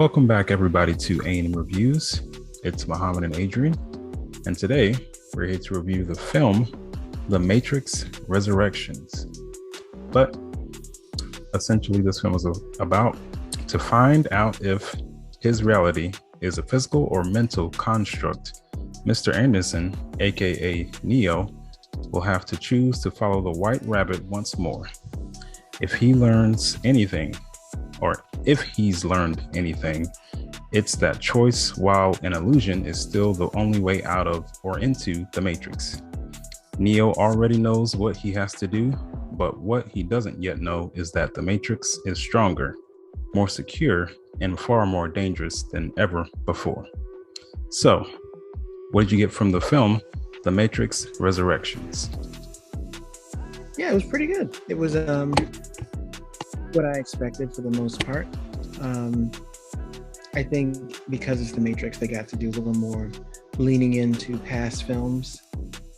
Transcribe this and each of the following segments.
Welcome back, everybody, to A&M Reviews. It's Muhammad and Adrian, and today we're here to review the film The Matrix Resurrections. But essentially, this film is about to find out if his reality is a physical or mental construct. Mr. Anderson, aka Neo, will have to choose to follow the White Rabbit once more. If he learns anything, or if he's learned anything, it's that choice while an illusion is still the only way out of or into the Matrix. Neo already knows what he has to do, but what he doesn't yet know is that the Matrix is stronger, more secure, and far more dangerous than ever before. So, what did you get from the film, The Matrix Resurrections? Yeah, it was pretty good. It was what I expected for the most part. I think because it's The Matrix, they got to do a little more leaning into past films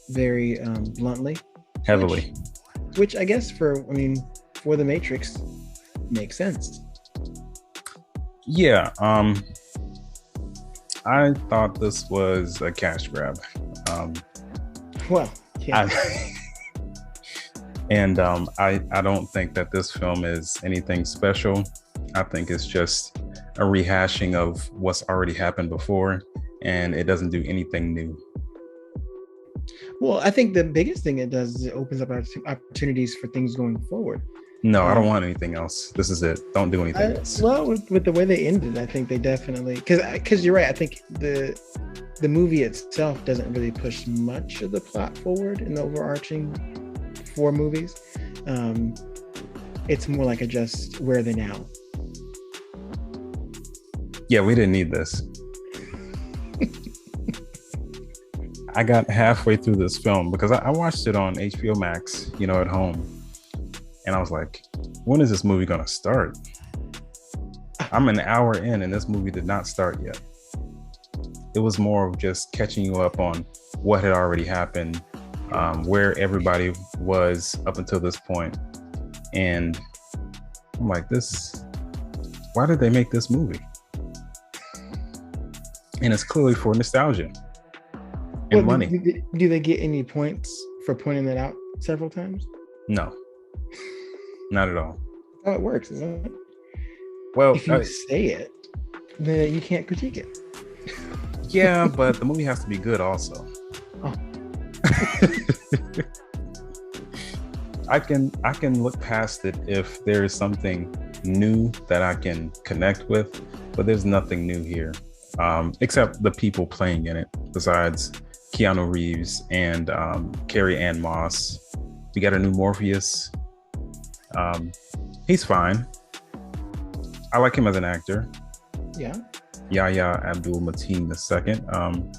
very bluntly. Heavily. Which I guess for The Matrix makes sense. Yeah, I thought this was a cash grab. Well, yeah. I don't think that this film is anything special. I think it's just a rehashing of what's already happened before, and it doesn't do anything new. Well, I think the biggest thing it does is it opens up opportunities for things going forward. No, I don't want anything else. This is it. Don't do anything else. Well, with the way they ended, I think they definitely, because you're right. I think the movie itself doesn't really push much of the plot forward in the overarching 4 movies. It's more like where are they now? Yeah, we didn't need this. I got halfway through this film because I watched it on HBO Max, at home. And I was like, when is this movie going to start? I'm an hour in and this movie did not start yet. It was more of just catching you up on what had already happened, where everybody was up until this point. And I'm like, why did they make this movie? And it's clearly for nostalgia and money. Do they get any points for pointing that out several times? No, not at all. How it works, isn't it? Well, if you say it, then you can't critique it. Yeah, but the movie has to be good also. Oh. I can look past it if there is something new that I can connect with, but there's nothing new here, except the people playing in it. Besides Keanu Reeves and Carrie-Anne Moss, we got a new Morpheus. He's fine. I like him as an actor. Yeah. Yahya Abdul-Mateen II.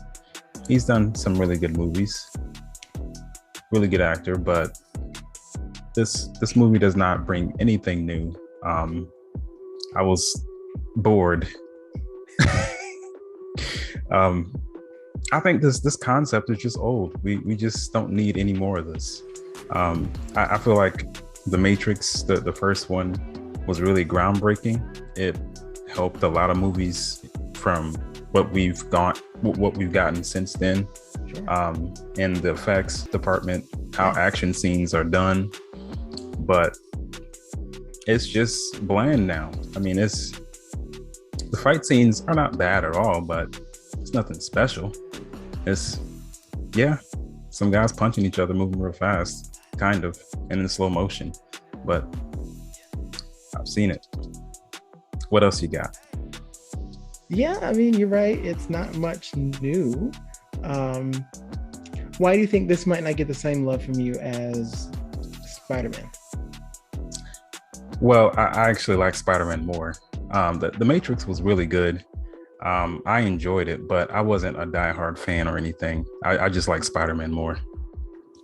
He's done some really good movies. Really good actor, but this movie does not bring anything new. I was bored. I think this concept is just old. We just don't need any more of this. I feel like The Matrix, the first one, was really groundbreaking. It helped a lot of movies from what we've gotten since then. Sure. In the effects department, how action scenes are done, but it's just bland now. The fight scenes are not bad at all, but it's nothing special. It's some guys punching each other, moving real fast, kind of, and in slow motion, but I've seen it. What else you got? Yeah, you're right. It's not much new. Why do you think this might not get the same love from you as Spider-Man? Well, I actually like Spider-Man more. The Matrix was really good. I enjoyed it, but I wasn't a diehard fan or anything. I just like Spider-Man more.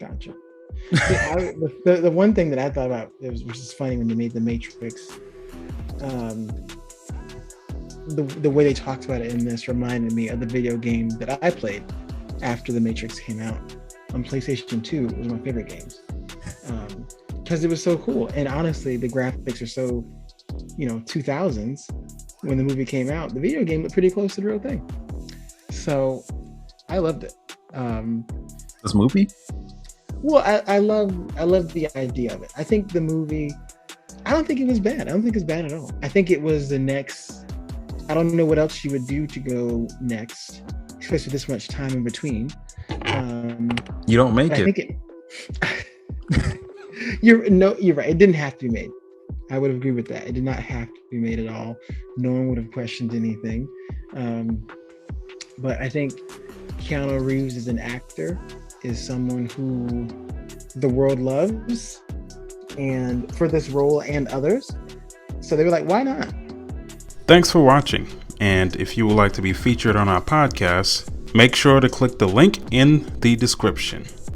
Gotcha. The one thing that I thought about, which is funny when they made The Matrix, the way they talked about it in this reminded me of the video game that I played after The Matrix came out on PlayStation 2. It was my favorite games because it was so cool. And honestly, the graphics are so, 2000s when the movie came out, the video game looked pretty close to the real thing. So I loved it. This movie? Well, I love the idea of it. I think the movie, I don't think it was bad. I don't think it's bad at all. I think it was the next. I don't know what else she would do to go next, especially this much time in between. You don't make I it. think it. You're right. It didn't have to be made. I would agree with that. It did not have to be made at all. No one would have questioned anything. But I think Keanu Reeves as an actor is someone who the world loves, and for this role and others. So they were like, why not? Thanks for watching. And if you would like to be featured on our podcast, make sure to click the link in the description.